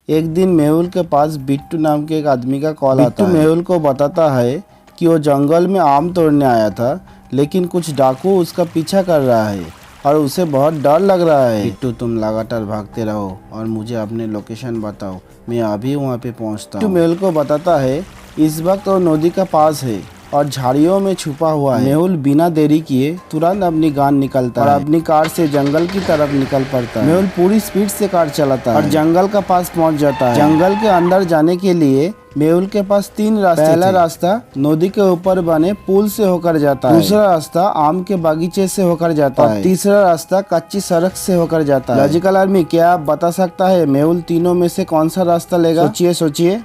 एक दिन मेहुल के पास बिट्टू नाम के एक आदमी का कॉल आता है। मेहुल को बताता है कि वो जंगल में आम तोड़ने आया था, लेकिन कुछ डाकू उसका पीछा कर रहा है और उसे बहुत डर लग रहा है। बिट्टू, तुम लगातार भागते रहो और मुझे अपने लोकेशन बताओ, मैं अभी वहाँ पे पहुँचता हूँ। मेहुल को बताता है इस वक्त वो नदी का पास है और झाड़ियों में छुपा हुआ है। मेहुल बिना देरी किए तुरंत अपनी गान निकलता है और अपनी कार से जंगल की तरफ निकल पड़ता है। मेहुल पूरी स्पीड से कार चलाता है और जंगल का पास पहुंच जाता है। जंगल के अंदर जाने के लिए मेहुल के पास 3 रास्ते थे। पहला रास्ता नदी के ऊपर बने पुल से होकर जाता है, दूसरा रास्ता आम के बागीचे से होकर जाता है, तीसरा रास्ता कच्ची सड़क से होकर जाता है। लॉजिकल आर्मी, क्या आप बता सकता है मेहुल तीनों में से कौन सा रास्ता लेगा? सोचिए।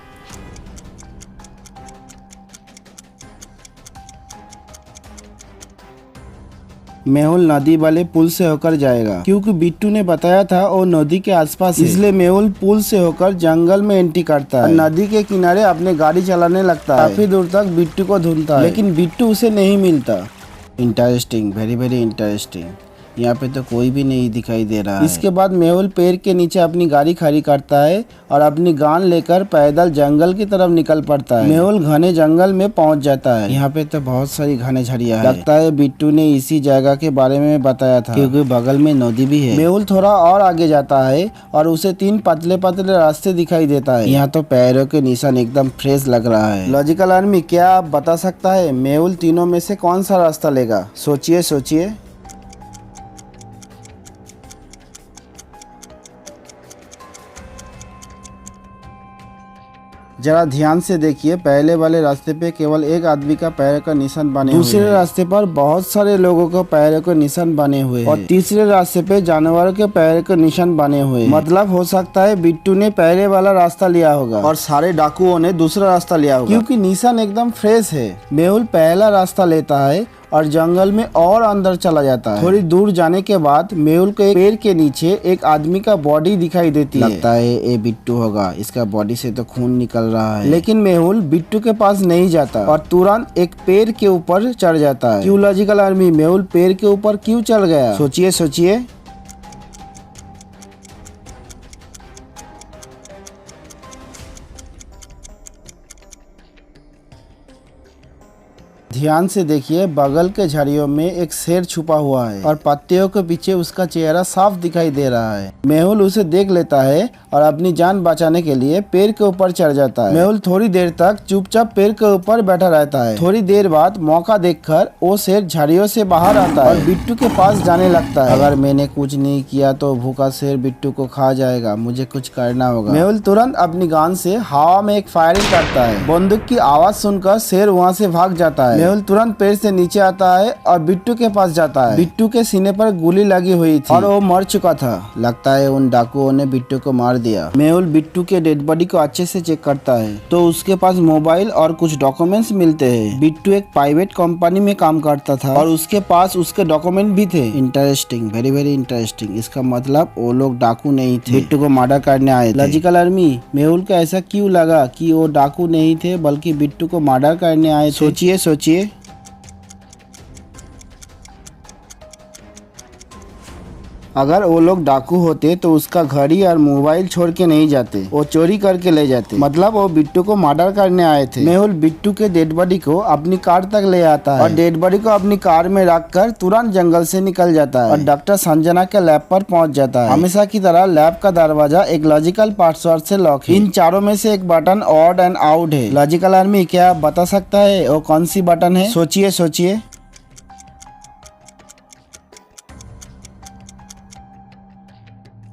मेहुल नदी वाले पुल से होकर जाएगा, क्योंकि बिट्टू ने बताया था वो नदी के आसपास है। इसलिए मेहुल पुल से होकर जंगल में एंट्री करता है। नदी के किनारे अपने गाड़ी चलाने लगता है। काफी दूर तक बिट्टू को ढूंढता है, लेकिन बिट्टू उसे नहीं मिलता। Interesting, very very interesting. यहाँ पे तो कोई भी नहीं दिखाई दे रहा है। इसके बाद मेहुल पेड़ के नीचे अपनी गाड़ी खड़ी करता है और अपनी गान लेकर पैदल जंगल की तरफ निकल पड़ता है। मेहुल घने जंगल में पहुंच जाता है। यहाँ पे तो बहुत सारी घने झड़ियाँ हैं। लगता है बिट्टू ने इसी जगह के बारे में बताया था, क्योंकि बगल में नदी भी है। मेहुल थोड़ा और आगे जाता है और उसे 3 पतले पतले रास्ते दिखाई देता है। यहाँ तो पैरों के निशान एकदम फ्रेश लग रहा है। लॉजिकल आर्मी, क्या आप बता सकता है मेहुल तीनों में से कौन सा रास्ता लेगा? सोचिए। जरा ध्यान से देखिए, पहले वाले रास्ते पे केवल एक आदमी का पैर का निशान बने हुए हैं। दूसरे रास्ते पर बहुत सारे लोगों के पैर के निशान बने हुए हैं और तीसरे रास्ते पे जानवरों के पैर के निशान बने हुए हैं। मतलब हो सकता है बिट्टू ने पहले वाला रास्ता लिया होगा और सारे डाकुओं ने दूसरा रास्ता लिया होगा, क्योंकि निशान एकदम फ्रेश है। मेहुल पहला रास्ता लेता है और जंगल में और अंदर चला जाता है। थोड़ी दूर जाने के बाद मेहुल के पेड़ के नीचे एक आदमी का बॉडी दिखाई देती है। लगता है ये बिट्टू होगा, इसका बॉडी से तो खून निकल रहा है। लेकिन मेहुल बिट्टू के पास नहीं जाता और तुरंत एक पेड़ के ऊपर चढ़ जाता है। क्यों लॉजिकल आर्मी, मेहुल पेड़ के ऊपर क्यों चढ़ गया? सोचिए। ध्यान से देखिए, बगल के झाड़ियों में एक शेर छुपा हुआ है और पत्तियों के पीछे उसका चेहरा साफ दिखाई दे रहा है। मेहुल उसे देख लेता है और अपनी जान बचाने के लिए पेड़ के ऊपर चढ़ जाता है। मेहुल थोड़ी देर तक चुपचाप पेड़ के ऊपर बैठा रहता है। थोड़ी देर बाद मौका देखकर वो शेर झाड़ियों से बाहर आता है और बिट्टू के पास जाने लगता है। अगर मैंने कुछ नहीं किया तो भूखा शेर बिट्टू को खा जाएगा, मुझे कुछ करना होगा। मेहुल तुरंत अपनी गान से हवा में एक फायरिंग करता है। बंदूक की आवाज सुनकर शेर वहाँ से भाग जाता है। मेहुल तुरंत पेड़ से नीचे आता है और बिट्टू के पास जाता है। बिट्टू के सीने पर गोली लगी हुई थी और वो मर चुका था। लगता है उन डाकुओं ने बिट्टू को मार दिया। मेहुल बिट्टू के डेड बॉडी को अच्छे से चेक करता है तो उसके पास मोबाइल और कुछ डॉक्यूमेंट्स मिलते हैं। बिट्टू एक प्राइवेट कंपनी में काम करता था और उसके पास उसके डॉक्यूमेंट भी थे। Interesting, very very interesting. इसका मतलब वो लोग डाकू नहीं थे, बिट्टू को मर्डर करने आए थे। लॉजिकल आर्मी, मेहुल को ऐसा क्यों लगा कि वो डाकू नहीं थे बल्कि बिट्टू को मर्डर करने आए थे? सोचिए। अगर वो लोग डाकू होते तो उसका घड़ी और मोबाइल छोड़ के नहीं जाते, वो चोरी करके ले जाते। मतलब वो बिट्टू को मर्डर करने आए थे। मेहुल बिट्टू के डेड बॉडी को अपनी कार तक ले आता है और डेड बॉडी को अपनी कार में रखकर तुरंत जंगल से निकल जाता है और डॉक्टर संजना के लैब पर पहुंच जाता है। हमेशा की तरह लैब का दरवाजा एक लॉजिकल पासवर्ड से लॉक है। इन चारों में से एक बटन ऑड एंड आउट है। लॉजिकल आर्मी, क्या आप बता सकता है वो कौन सी बटन है? सोचिए।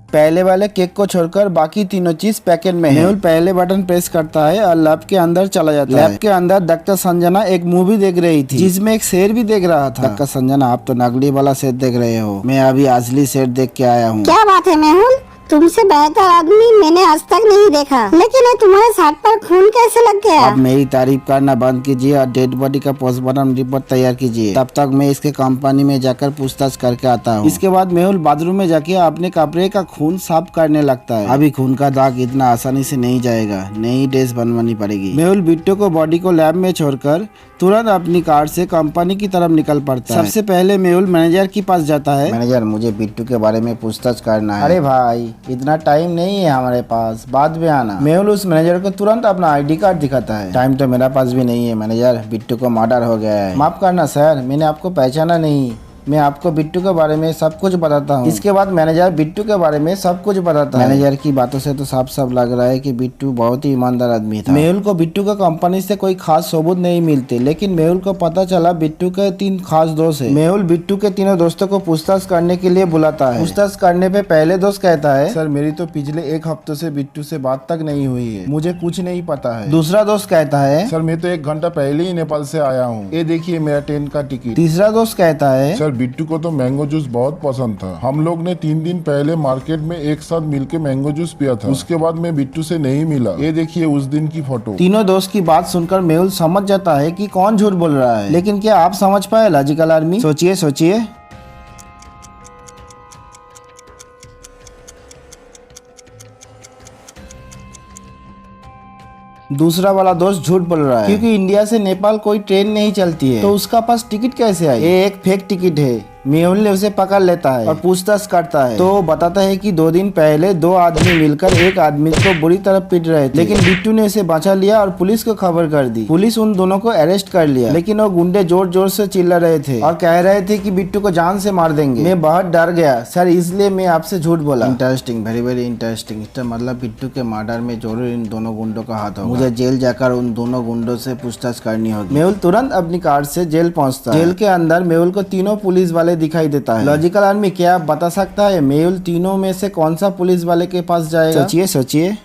पहले वाले केक को छोड़कर बाकी तीनों चीज पैकेट में है। मेहुल पहले बटन प्रेस करता है और लैब के अंदर चला जाता है। लैब के अंदर डॉक्टर संजना एक मूवी देख रही थी जिसमें एक शेर भी देख रहा था। डॉक्टर संजना, आप तो नकली वाला शेर देख रहे हो, मैं अभी असली शेर देख के आया हूँ। क्या बात है मेहुल, तुमसे बेहतर आदमी मैंने आज तक नहीं देखा। लेकिन ये तुम्हारे शर्ट पर खून कैसे लग गया? अब मेरी तारीफ करना बंद कीजिए और डेड बॉडी का पोस्टमार्टम रिपोर्ट तैयार कीजिए। तब तक मैं इसके कंपनी में जाकर पूछताछ करके आता हूँ। इसके बाद मेहुल बाथरूम में जाके अपने कपड़े का खून साफ करने लगता है। अभी खून का दाग इतना आसानी से नहीं जाएगा, नई ड्रेस बनवानी पड़ेगी। मेहुल बिट्टू को बॉडी को लैब में छोड़कर तुरंत अपनी कार से कंपनी की तरफ निकल पड़ता है। सबसे पहले मेहुल मैनेजर के पास जाता है। मैनेजर, मुझे बिट्टू के बारे में पूछताछ करना है। अरे भाई, इतना टाइम नहीं है हमारे पास, बाद में आना। मेहुल उस मैनेजर को तुरंत अपना ID कार्ड दिखाता है। टाइम तो मेरा पास भी नहीं है मैनेजर, बिट्टू को मर्डर हो गया है, माफ करना सर, मैंने आपको पहचाना नहीं, मैं आपको बिट्टू के बारे में सब कुछ बताता हूँ। इसके बाद मैनेजर बिट्टू के बारे में सब कुछ बताता है। मैनेजर की बातों से तो साफ साफ लग रहा है कि बिट्टू बहुत ही ईमानदार आदमी था। मेहुल को बिट्टू का कंपनी से कोई खास सबूत नहीं मिलते, लेकिन मेहुल को पता चला बिट्टू के 3 खास दोस्त है। मेहुल बिट्टू के तीनों दोस्तों को पूछताछ करने के लिए बुलाता है। पूछताछ करने पे पहले दोस्त कहता है, सर मेरी तो पिछले 1 हफ्ते से बिट्टू से बात तक नहीं हुई है, मुझे कुछ नहीं पता है। दूसरा दोस्त कहता है, सर मैं तो 1 घंटा पहले ही नेपाल से आया हूँ, ये देखिए मेरा ट्रेन का टिकट। तीसरा दोस्त कहता है, सर बिट्टू को तो मैंगो जूस बहुत पसंद था, हम लोग ने 3 दिन पहले मार्केट में एक साथ मिलके मैंगो जूस पिया था, उसके बाद मैं बिट्टू से नहीं मिला, ये देखिए उस दिन की फोटो। तीनों दोस्त की बात सुनकर मेहुल समझ जाता है कि कौन झूठ बोल रहा है, लेकिन क्या आप समझ पाए लॉजिकल आर्मी? सोचिए। दूसरा वाला दोस्त झूठ बोल रहा है, क्योंकि इंडिया से नेपाल कोई ट्रेन नहीं चलती है, तो उसका पास टिकट कैसे आई? ये एक फेक टिकट है। मेहुल ने उसे पकड़ लेता है और पूछताछ करता है, तो बताता है कि 2 दिन पहले 2 आदमी मिलकर एक आदमी को बुरी तरह पीट रहे थे, लेकिन बिट्टू ने उसे बचा लिया और पुलिस को खबर कर दी। पुलिस उन दोनों को अरेस्ट कर लिया, लेकिन वो गुंडे जोर जोर से चिल्ला रहे थे और कह रहे थे कि बिट्टू को जान से मार देंगे। मैं बहुत डर गया सर, इसलिए मैं आपसे झूठ बोला। Interesting, very interesting. इसका मतलब बिट्टू के मर्डर में जरूर इन दोनों गुंडों का हाथ होगा। मुझे जेल जाकर उन दोनों गुंडों से पूछताछ करनी होगी। मेहुल तुरंत अपनी कार से जेल पहुंचता है। जेल के अंदर मेहुल को 3 पुलिस वाले दिखाई देता है। लॉजिकल आर्मी, क्या आप बता सकता है मेहुल तीनों में से कौन सा पुलिस वाले के पास जाएगा? सोचिए।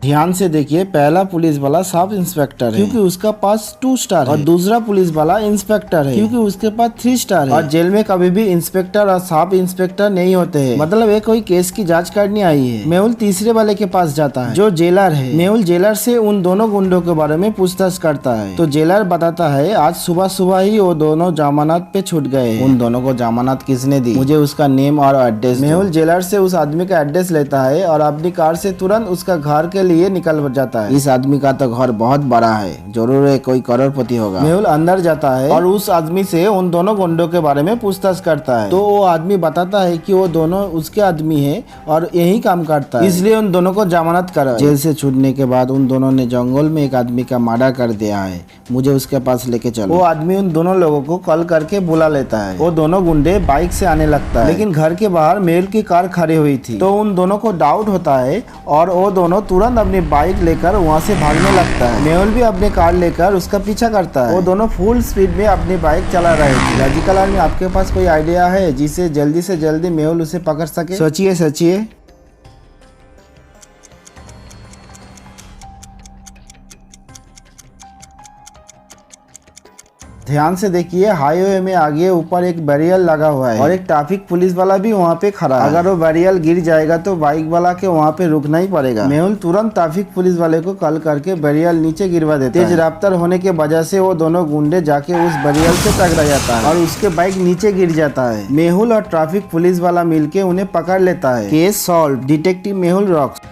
ध्यान से देखिए, पहला पुलिस वाला सब इंस्पेक्टर है, क्योंकि उसका पास 2 स्टार है, और दूसरा पुलिस वाला इंस्पेक्टर है, क्योंकि उसके पास 3 स्टार है। और जेल में कभी भी इंस्पेक्टर और सब इंस्पेक्टर नहीं होते हैं, मतलब ये कोई केस की जांच करनी आई है। मेहुल तीसरे वाले के पास जाता है, जो जेलर है। मेहुल जेलर से उन दोनों गुंडों के बारे में पूछताछ करता है, तो जेलर बताता है आज सुबह ही वो दोनों जमानत पे छूट गए। उन दोनों को जमानत किसने दी? मुझे उसका नेम और एड्रेस। मेहुल जेलर से उस आदमी का एड्रेस लेता है और अपनी कार से तुरंत उसका घर के लिए निकल जाता है। इस आदमी का तो घर बहुत बड़ा है, जरूर है कोई करोड़पति होगा। मेहुल अंदर जाता है और उस आदमी से उन दोनों गुंडों के बारे में पूछताछ करता है, तो वो आदमी बताता है कि वो दोनों उसके आदमी है और यही काम करता है, इसलिए उन दोनों को जमानत करा। जेल से छूटने के बाद उन दोनों ने जंगल में एक आदमी का मर्डर कर दिया है, मुझे उसके पास लेके चलो। वो आदमी उन दोनों लोगों को कॉल करके बुला लेता है। वो दोनों गुंडे बाइक से आने लगता है, लेकिन घर के बाहर मेहुल की कार खड़ी हुई थी, तो उन दोनों को डाउट होता है और वो दोनों तुरंत अपनी बाइक लेकर वहाँ से भागने लगता है। मेहुल भी अपने कार लेकर उसका पीछा करता है। वो दोनों फुल स्पीड में अपनी बाइक चला रहे थे। लॉजिकल आर्मी, आपके पास कोई आइडिया है जिससे जल्दी से जल्दी मेहुल उसे पकड़ सके? सोचिए। ध्यान से देखिए, हाईवे में आगे ऊपर एक बैरियर लगा हुआ है और एक ट्रैफिक पुलिस वाला भी वहाँ पे खड़ा है। अगर वो बैरियर गिर जाएगा तो बाइक वाला के वहाँ पे रुकना ही पड़ेगा। मेहुल तुरंत ट्रैफिक पुलिस वाले को कॉल करके बैरियर नीचे गिरवा देता है। तेज रफ्तार होने के वजह से वो दोनों गुंडे जाके उस बैरियर से टकरा जाता है और उसके बाइक नीचे गिर जाता है। मेहुल और ट्रैफिक पुलिस वाला मिलके उन्हें पकड़ लेता है। Case solve. Detective Mehul rocks.